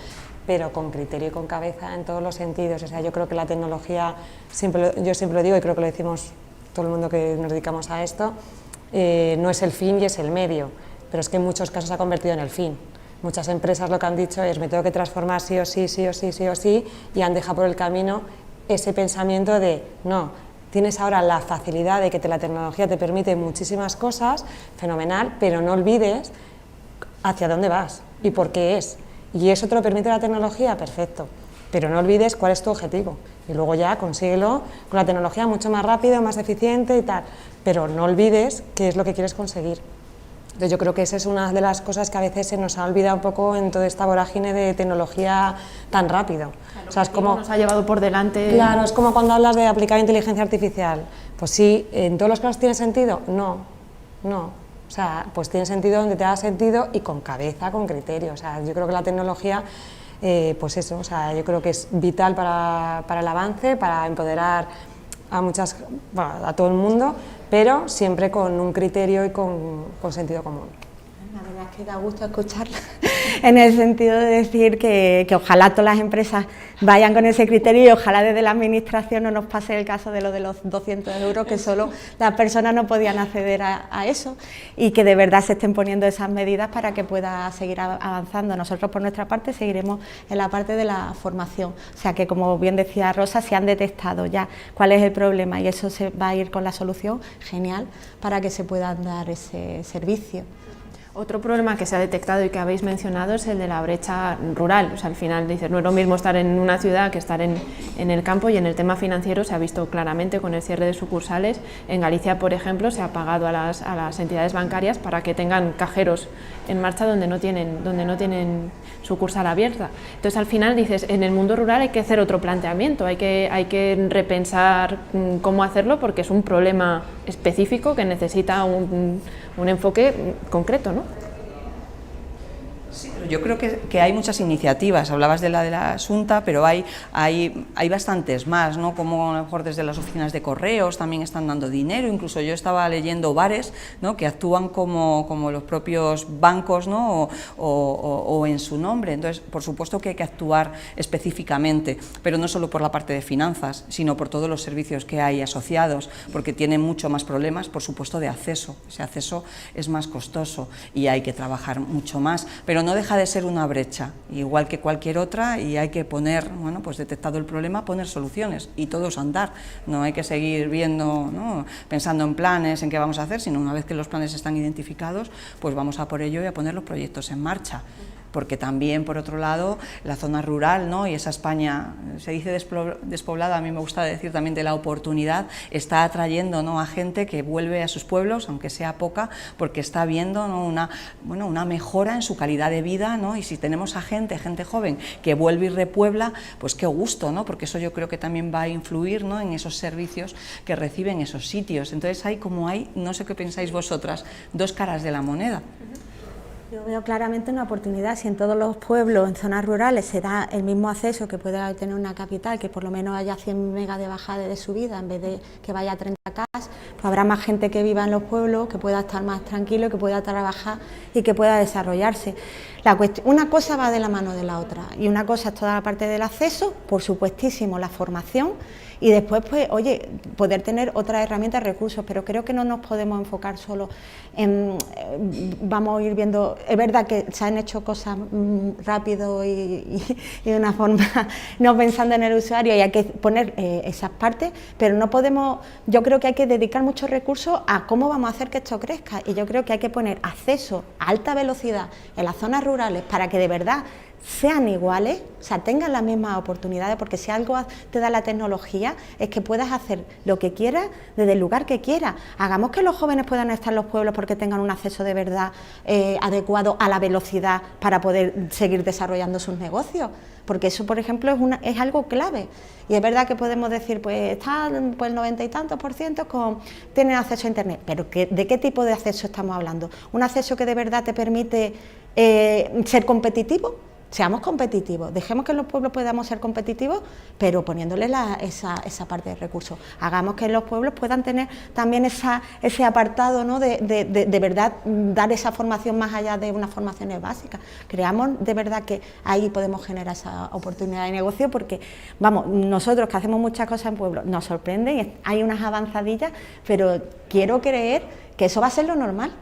pero con criterio y con cabeza en todos los sentidos. O sea, yo creo que la tecnología, yo siempre lo digo y creo que lo decimos todo el mundo que nos dedicamos a esto, no es el fin y es el medio. pero es que en muchos casos se ha convertido en el fin. Muchas empresas lo que han dicho es me tengo que transformar sí o sí, sí o sí, sí o sí, y han dejado por el camino ese pensamiento de no, tienes ahora la facilidad de que la tecnología te permite muchísimas cosas, fenomenal, pero no olvides hacia dónde vas y por qué es. Y eso te lo permite la tecnología, perfecto, pero no olvides cuál es tu objetivo y luego ya consíguelo con la tecnología mucho más rápido, más eficiente y tal, pero no olvides qué es lo que quieres conseguir. Entonces yo creo que esa es una de las cosas que a veces se nos ha olvidado un poco en toda esta vorágine de tecnología tan rápido. Claro, o sea, es como nos ha llevado por delante. Claro, es como cuando hablas de aplicar inteligencia artificial. Pues sí, ¿en todos los casos tiene sentido? No, no. O sea, pues tiene sentido donde te da sentido y con cabeza, con criterio. O sea, yo creo que la tecnología, pues eso, o sea, yo creo que es vital para el avance, para empoderar a todo el mundo, pero siempre con un criterio y con sentido común. La verdad es que da gusto escucharla, en el sentido de decir que ojalá todas las empresas vayan con ese criterio y ojalá desde la administración no nos pase el caso de lo de los 200 euros, que solo las personas no podían acceder a eso, y que de verdad se estén poniendo esas medidas para que pueda seguir avanzando. Nosotros por nuestra parte seguiremos en la parte de la formación, o sea que como bien decía Rosa, si han detectado ya cuál es el problema y eso se va a ir con la solución, genial, para que se puedan dar ese servicio. Otro problema que se ha detectado y que habéis mencionado es el de la brecha rural. O sea, al final dices, no es lo mismo estar en una ciudad que estar en el campo, y en el tema financiero se ha visto claramente con el cierre de sucursales. En Galicia, por ejemplo, se ha pagado a las entidades bancarias para que tengan cajeros en marcha donde no tienen sucursal abierta. Entonces, al final dices, en el mundo rural hay que hacer otro planteamiento, hay que repensar cómo hacerlo, porque es un problema específico que necesita un enfoque concreto, ¿no? Sí, yo creo que hay muchas iniciativas. Hablabas de la Xunta, pero hay bastantes más, ¿no? Como a lo mejor desde las oficinas de correos también están dando dinero. Incluso yo estaba leyendo bares, ¿no?, que actúan como los propios bancos, ¿no?, o en su nombre. Entonces, por supuesto que hay que actuar específicamente, pero no solo por la parte de finanzas, sino por todos los servicios que hay asociados, porque tienen mucho más problemas, por supuesto, de acceso. Ese acceso es más costoso y hay que trabajar mucho más, pero no deja de ser una brecha, igual que cualquier otra, y hay que poner, bueno, pues detectado el problema, poner soluciones y todos andar. No hay que seguir viendo, ¿no?, pensando en planes, en qué vamos a hacer, sino una vez que los planes están identificados, pues vamos a por ello y a poner los proyectos en marcha. Porque también, por otro lado, la zona rural, ¿no?, y esa España, se dice despoblada, a mí me gusta decir también de la oportunidad, está atrayendo, ¿no?, a gente que vuelve a sus pueblos, aunque sea poca, porque está viendo, ¿no?, una mejora en su calidad de vida, ¿no?, y si tenemos a gente joven que vuelve y repuebla, pues qué gusto, ¿no?, porque eso yo creo que también va a influir, ¿no?, en esos servicios que reciben esos sitios. Entonces hay, no sé qué pensáis vosotras, dos caras de la moneda. Yo veo claramente una oportunidad. Si en todos los pueblos, en zonas rurales, se da el mismo acceso que puede tener una capital, que por lo menos haya 100 megas de bajada de subida en vez de que vaya a 30 km, pues habrá más gente que viva en los pueblos, que pueda estar más tranquilo, que pueda trabajar y que pueda desarrollarse. Una cosa va de la mano de la otra, y una cosa es toda la parte del acceso, por supuestísimo la formación, y después, pues, oye, poder tener otras herramientas, recursos, pero creo que no nos podemos enfocar solo en, vamos a ir viendo, es verdad que se han hecho cosas rápido y de una forma no pensando en el usuario, y hay que poner esas partes, pero no podemos, yo creo que hay que dedicar muchos recursos a cómo vamos a hacer que esto crezca, y yo creo que hay que poner acceso a alta velocidad en las zonas rurales para que de verdad sean iguales, o sea, tengan las mismas oportunidades, porque si algo te da la tecnología es que puedas hacer lo que quieras desde el lugar que quieras. Hagamos que los jóvenes puedan estar en los pueblos porque tengan un acceso de verdad adecuado a la velocidad para poder seguir desarrollando sus negocios, porque eso, por ejemplo, es algo clave. Y es verdad que podemos decir, pues está pues, el 90 y tantos % tienen acceso a Internet, pero ¿de qué tipo de acceso estamos hablando? ¿Un acceso que de verdad te permite ser competitivo? Seamos competitivos, dejemos que en los pueblos podamos ser competitivos, pero poniéndole esa parte de recursos. Hagamos que en los pueblos puedan tener también ese apartado, ¿no?, de verdad dar esa formación más allá de unas formaciones básicas. Creamos de verdad que ahí podemos generar esa oportunidad de negocio, porque, vamos, nosotros que hacemos muchas cosas en pueblos, nos sorprenden, hay unas avanzadillas, pero quiero creer que eso va a ser lo normal.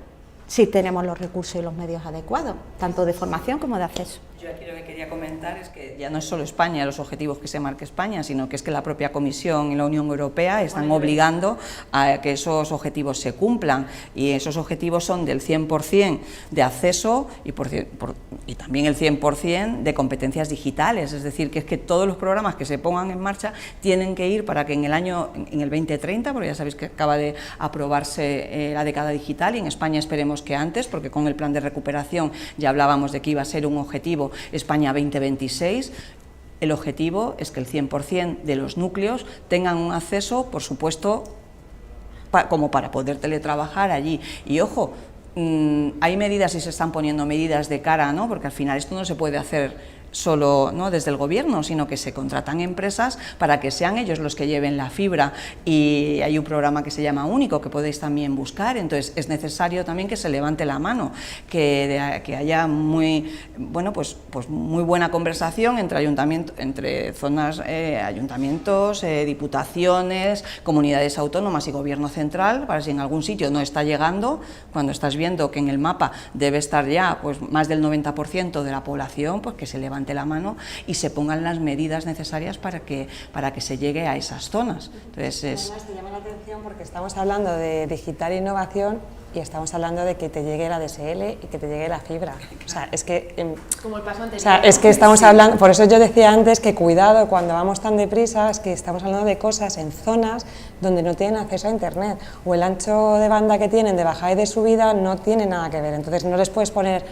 O si tenemos los recursos y los medios adecuados, tanto de formación como de acceso. Yo aquí lo que quería comentar es que ya no es solo España los objetivos que se marque España, sino que es que la propia Comisión y la Unión Europea están obligando a que esos objetivos se cumplan, y esos objetivos son del 100% de acceso y también el 100% de competencias digitales, es decir, que es que todos los programas que se pongan en marcha tienen que ir para que en el 2030, porque ya sabéis que acaba de aprobarse la década digital, y en España esperemos que antes, porque con el plan de recuperación ya hablábamos de que iba a ser un objetivo España 2026, el objetivo es que el 100% de los núcleos tengan un acceso, por supuesto, como para poder teletrabajar allí. Y ojo, hay medidas y se están poniendo medidas de cara, ¿no? Porque al final esto no se puede hacer solo, ¿no?, desde el gobierno, sino que se contratan empresas para que sean ellos los que lleven la fibra, y hay un programa que se llama Único que podéis también buscar. Entonces es necesario también que se levante la mano, que haya muy buena conversación entre ayuntamientos, diputaciones, comunidades autónomas y gobierno central, para si en algún sitio no está llegando, cuando estás viendo que en el mapa debe estar ya pues más del 90% de la población, pues que se levante la mano y se pongan las medidas necesarias para que se llegue a esas zonas. Entonces Además te llama la atención porque estamos hablando de digital e innovación y estamos hablando de que te llegue la DSL y que te llegue la fibra. O sea, es que como el paso anterior. O sea, es que estamos hablando, por eso yo decía antes que cuidado cuando vamos tan deprisa, es que estamos hablando de cosas en zonas donde no tienen acceso a internet, o el ancho de banda que tienen de bajada y de subida no tiene nada que ver. Entonces no les puedes poner,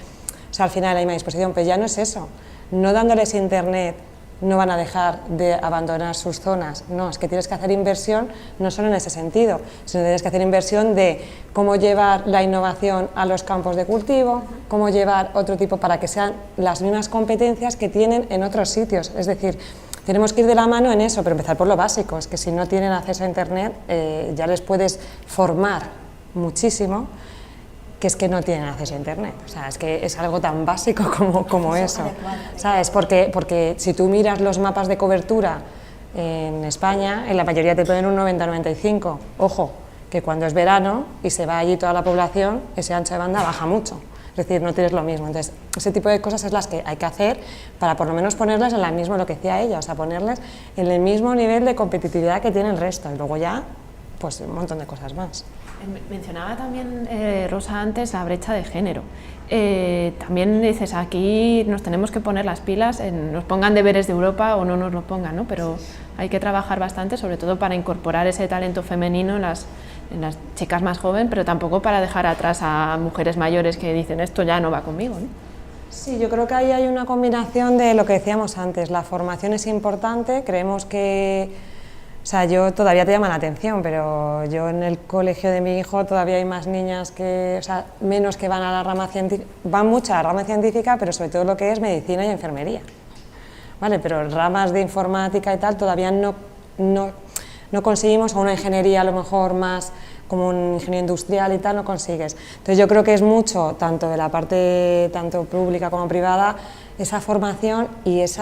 o sea, al final a la misma disposición, pero ya no es eso. No dándoles internet no van a dejar de abandonar sus zonas, no, es que tienes que hacer inversión no solo en ese sentido, sino tienes que hacer inversión de cómo llevar la innovación a los campos de cultivo, cómo llevar otro tipo para que sean las mismas competencias que tienen en otros sitios, es decir, tenemos que ir de la mano en eso, pero empezar por lo básico, es que si no tienen acceso a internet ya les puedes formar muchísimo, que es que no tienen acceso a internet, o sea, es que es algo tan básico como eso, ¿sabes? Porque si tú miras los mapas de cobertura en España, en la mayoría te ponen un 90-95, ojo, que cuando es verano y se va allí toda la población, ese ancho de banda baja mucho, es decir, no tienes lo mismo. Entonces, ese tipo de cosas es las que hay que hacer para por lo menos ponerlas en la misma, lo que decía ella, o sea, ponerles en el mismo nivel de competitividad que tiene el resto, y luego ya, pues un montón de cosas más. Mencionaba también Rosa antes la brecha de género. También dices, aquí nos tenemos que poner las pilas, nos pongan deberes de Europa o no nos lo pongan, ¿no? Pero hay que trabajar bastante, sobre todo para incorporar ese talento femenino en las chicas más jóvenes, pero tampoco para dejar atrás a mujeres mayores que dicen esto ya no va conmigo, ¿no? Sí, yo creo que ahí hay una combinación de lo que decíamos antes, la formación es importante, creemos que... O sea, yo todavía te llama la atención, pero yo en el colegio de mi hijo todavía hay más niñas que, o sea, menos que van a la rama científica, van mucho a la rama científica, pero sobre todo lo que es medicina y enfermería, ¿vale? Pero ramas de informática y tal todavía no conseguimos, o una ingeniería a lo mejor más como un ingeniero industrial y tal, no consigues. Entonces yo creo que es mucho, tanto de la parte tanto pública como privada, esa formación y es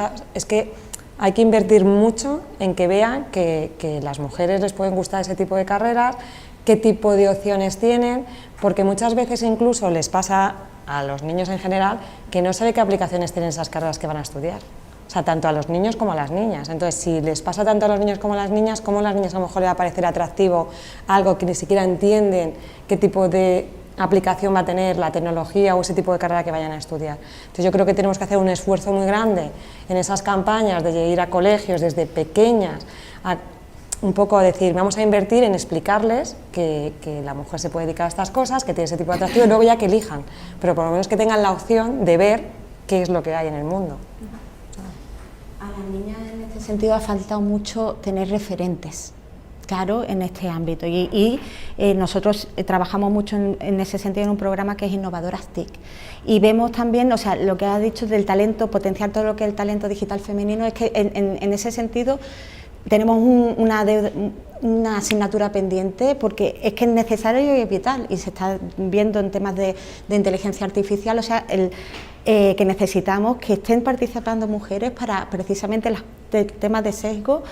que hay que invertir mucho en que vean que las mujeres les pueden gustar ese tipo de carreras, qué tipo de opciones tienen, porque muchas veces incluso les pasa a los niños en general que no sabe qué aplicaciones tienen esas carreras que van a estudiar. O sea, tanto a los niños como a las niñas. Entonces, si les pasa tanto a los niños como a las niñas, ¿cómo a las niñas a lo mejor les va a parecer atractivo algo que ni siquiera entienden qué tipo de aplicación va a tener la tecnología o ese tipo de carrera que vayan a estudiar? Entonces yo creo que tenemos que hacer un esfuerzo muy grande en esas campañas de ir a colegios desde pequeñas, a un poco decir, vamos a invertir en explicarles que la mujer se puede dedicar a estas cosas, que tiene ese tipo de atractivo, y luego ya que elijan, pero por lo menos que tengan la opción de ver qué es lo que hay en el mundo. A las niñas en este sentido ha faltado mucho tener referentes, claro, en este ámbito, y nosotros trabajamos mucho en ese sentido en un programa que es Innovadoras TIC, y vemos también, o sea, lo que ha dicho del talento, potenciar todo lo que es el talento digital femenino, es que en ese sentido tenemos una asignatura pendiente, porque es que es necesario y es vital, y se está viendo en temas de inteligencia artificial, o sea, que necesitamos que estén participando mujeres para precisamente los temas de sesgo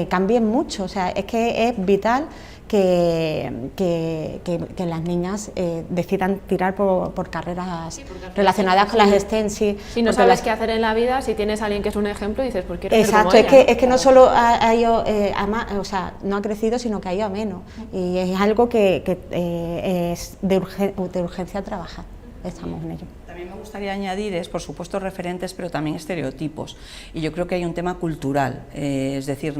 cambien mucho. O sea, es que es vital que las niñas decidan tirar por carreras relacionadas con las STEM. Sí, si no sabes qué hacer en la vida, si tienes a alguien que es un ejemplo, dices, pues quiero ser como exacto, ella. es que no solo ha ido o sea, no ha crecido, sino que ha ido a menos, y es algo que es de urgencia trabajar. Estamos en ello. También me gustaría añadir, por supuesto, referentes, pero también estereotipos. Y yo creo que hay un tema cultural, es decir,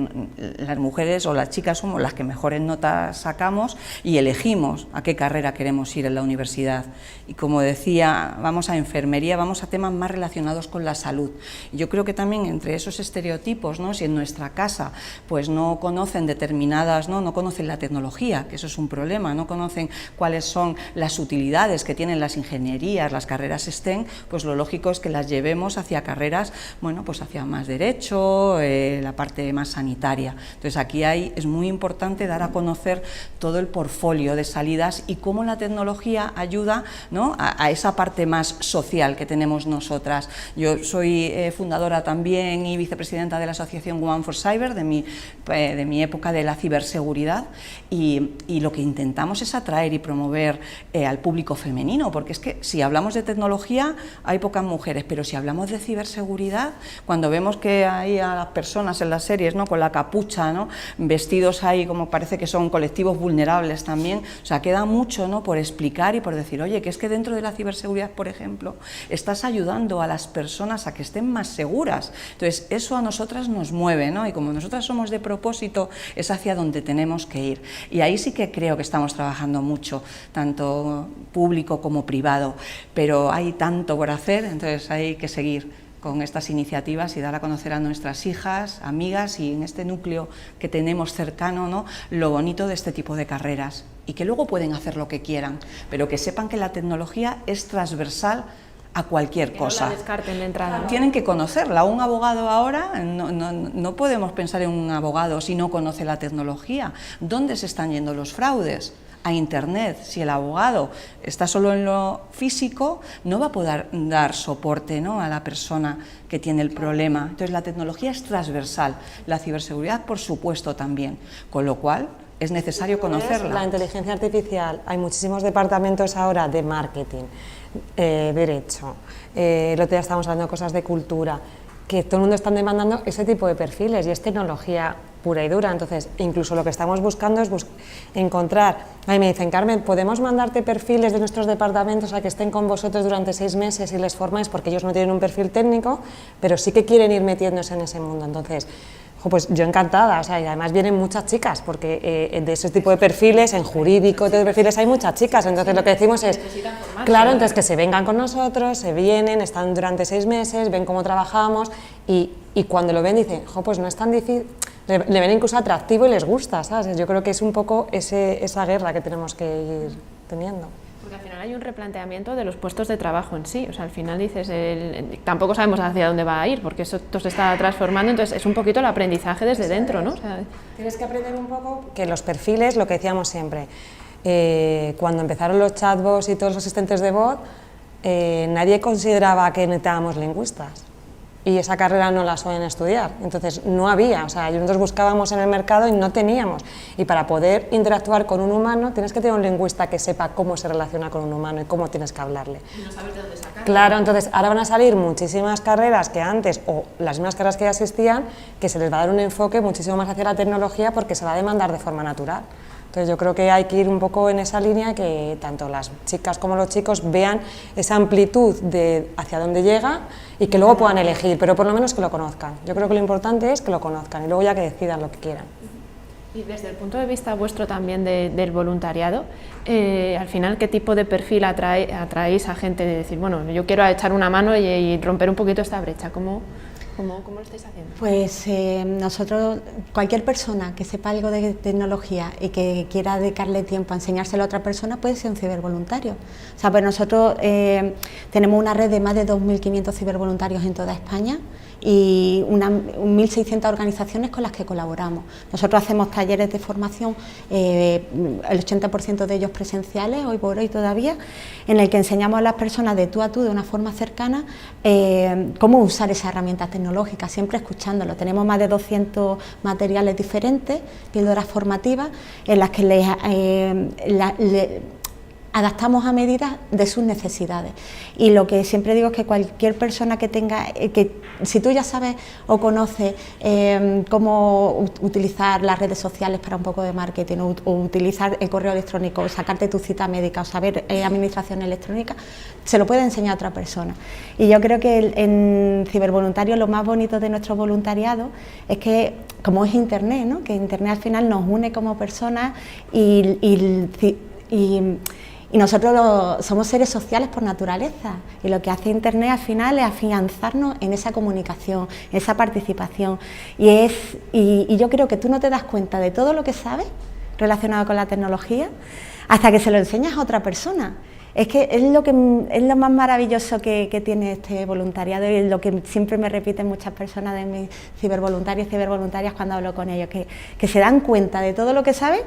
las mujeres o las chicas somos las que mejores notas sacamos y elegimos a qué carrera queremos ir en la universidad. Y como decía, vamos a enfermería, vamos a temas más relacionados con la salud. Y yo creo que también entre esos estereotipos, ¿no? Si en nuestra casa pues no conocen determinadas, no conocen la tecnología, que eso es un problema, no conocen cuáles son las utilidades que tienen las ingenierías, las carreras STEM, pues lo lógico es que las llevemos hacia carreras, bueno, pues hacia más derecho, la parte más sanitaria. Entonces aquí es muy importante dar a conocer todo el portfolio de salidas y cómo la tecnología ayuda, ¿no? a esa parte más social que tenemos nosotras. Yo soy fundadora también y vicepresidenta de la asociación Women for Cyber, de mi época de la ciberseguridad, y lo que intentamos es atraer y promover al público femenino, porque es que si hablamos de tecnología hay pocas mujeres, pero si hablamos de ciberseguridad, cuando vemos que hay a las personas en las series, ¿no? con la capucha, ¿no? vestidos ahí como parece que son colectivos vulnerables también, o sea, queda mucho, ¿no? por explicar y por decir, oye, que es que dentro de la ciberseguridad, por ejemplo, estás ayudando a las personas a que estén más seguras. Entonces, eso a nosotras nos mueve, ¿no? Y como nosotras somos de propósito, es hacia donde tenemos que ir. Y ahí sí que creo que estamos trabajando mucho, tanto público como privado, pero hay tanto por hacer, entonces hay que seguir con estas iniciativas y dar a conocer a nuestras hijas, amigas y en este núcleo que tenemos cercano, ¿no? lo bonito de este tipo de carreras y que luego pueden hacer lo que quieran, pero que sepan que la tecnología es transversal a cualquier cosa. No la descarten de entrada, ¿no? Tienen que conocerla. Un abogado ahora, no podemos pensar en un abogado si no conoce la tecnología. ¿Dónde se están yendo los fraudes? A Internet. Si el abogado está solo en lo físico, no va a poder dar soporte, ¿no? a la persona que tiene el problema. Entonces la tecnología es transversal, la ciberseguridad por supuesto también, con lo cual es necesario conocerla. La inteligencia artificial, hay muchísimos departamentos ahora de marketing, derecho, el otro día estábamos hablando de cosas de cultura, que todo el mundo está demandando ese tipo de perfiles y es tecnología pura y dura. Entonces, incluso lo que estamos buscando es encontrar, ahí me dicen, Carmen, ¿podemos mandarte perfiles de nuestros departamentos a que estén con vosotros durante 6 meses y les formáis? Porque ellos no tienen un perfil técnico, pero sí que quieren ir metiéndose en ese mundo. Entonces, pues yo encantada, o sea, y además vienen muchas chicas, porque de ese tipo de perfiles, en jurídico, de perfiles hay muchas chicas, entonces lo que decimos es, claro, entonces que se vengan con nosotros, se vienen, están durante 6 meses, ven cómo trabajamos y cuando lo ven dicen, pues no es tan difícil, le ven incluso atractivo y les gusta, ¿sabes? Yo creo que es un poco esa guerra que tenemos que ir teniendo. Porque al final hay un replanteamiento de los puestos de trabajo en sí, o sea, al final dices, tampoco sabemos hacia dónde va a ir, porque eso se está transformando, entonces es un poquito el aprendizaje desde dentro, ¿no? O sea, tienes que aprender un poco que los perfiles, lo que decíamos siempre, cuando empezaron los chatbots y todos los asistentes de voz, nadie consideraba que necesitábamos lingüistas. Y esa carrera no la suelen estudiar, entonces no había, o sea, nosotros buscábamos en el mercado y no teníamos, y para poder interactuar con un humano tienes que tener un lingüista que sepa cómo se relaciona con un humano y cómo tienes que hablarle. Y no sabes de dónde sacarlo. Claro, entonces ahora van a salir muchísimas carreras que antes, o las mismas carreras que ya existían, que se les va a dar un enfoque muchísimo más hacia la tecnología porque se va a demandar de forma natural. Entonces yo creo que hay que ir un poco en esa línea, que tanto las chicas como los chicos vean esa amplitud de hacia dónde llega y que luego puedan elegir, pero por lo menos que lo conozcan. Yo creo que lo importante es que lo conozcan y luego ya que decidan lo que quieran. Y desde el punto de vista vuestro también del voluntariado, al final, ¿qué tipo de perfil atraéis a gente de decir, bueno, yo quiero echar una mano y romper un poquito esta brecha? ¿Cómo lo estáis haciendo? Pues nosotros, cualquier persona que sepa algo de tecnología y que quiera dedicarle tiempo a enseñárselo a otra persona puede ser un cibervoluntario. O sea, pues nosotros tenemos una red de más de 2.500 cibervoluntarios en toda España y 1.600 organizaciones con las que colaboramos. Nosotros hacemos talleres de formación, el 80% de ellos presenciales, hoy por hoy todavía, en el que enseñamos a las personas de tú a tú, de una forma cercana, cómo usar esas herramientas tecnológicas, siempre escuchándolo. Tenemos más de 200 materiales diferentes, píldoras formativas, en las que adaptamos a medida de sus necesidades. Y lo que siempre digo es que cualquier persona que tenga, si tú ya sabes o conoces cómo utilizar las redes sociales para un poco de marketing, o utilizar el correo electrónico, o sacarte tu cita médica, o saber administración electrónica, se lo puede enseñar a otra persona. Y yo creo que en Cibervoluntarios lo más bonito de nuestro voluntariado es que, como es Internet, ¿no?, que Internet al final nos une como personas y nosotros somos seres sociales por naturaleza, y lo que hace Internet al final es afianzarnos en esa comunicación, en esa participación, y yo creo que tú no te das cuenta de todo lo que sabes relacionado con la tecnología hasta que se lo enseñas a otra persona. Es que es lo más maravilloso que tiene este voluntariado, y es lo que siempre me repiten muchas personas de mis cibervoluntarios y cibervoluntarias cuando hablo con ellos, que se dan cuenta de todo lo que saben,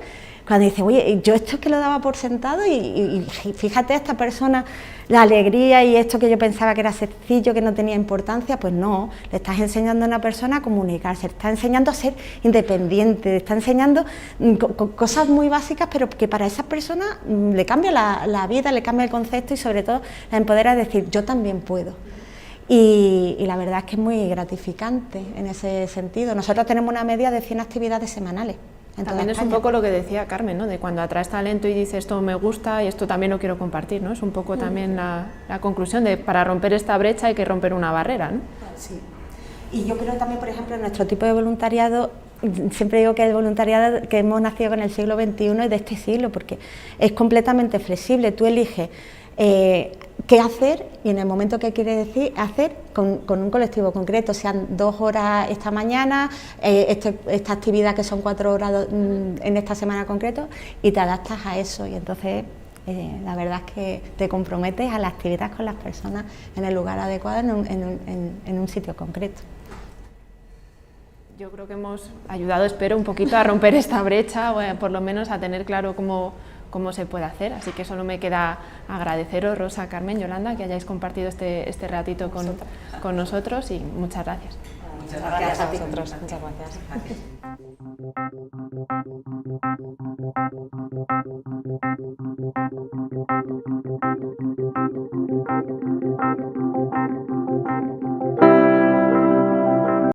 cuando dicen, oye, yo esto es que lo daba por sentado y fíjate a esta persona la alegría, y esto que yo pensaba que era sencillo, que no tenía importancia, pues no, le estás enseñando a una persona a comunicarse, le estás enseñando a ser independiente, le estás enseñando cosas muy básicas, pero que para esa persona le cambia la vida, le cambia el concepto, y sobre todo la empodera a decir, yo también puedo. Y la verdad es que es muy gratificante en ese sentido. Nosotros tenemos una media de 100 actividades semanales. También es un poco lo que decía Carmen, ¿no?, de cuando atraes talento y dices esto me gusta y esto también lo quiero compartir, ¿no? Es un poco también la conclusión de para romper esta brecha hay que romper una barrera, ¿no? Sí. Y yo creo también, por ejemplo, en nuestro tipo de voluntariado, siempre digo que el voluntariado que hemos nacido con el siglo XXI es de este siglo, porque es completamente flexible. Tú eliges qué hacer y en el momento que quieres hacer con un colectivo concreto, sean 2 horas esta mañana, esta actividad que son 4 horas en esta semana concreto, y te adaptas a eso, y entonces la verdad es que te comprometes a la actividad con las personas en el lugar adecuado, en un sitio concreto. Yo creo que hemos ayudado, espero, un poquito a romper esta brecha, o por lo menos a tener claro cómo se puede hacer, así que solo me queda agradeceros, Rosa, Carmen, Yolanda, que hayáis compartido este ratito con nosotros, y muchas gracias. Muchas gracias a vosotros, muchas gracias.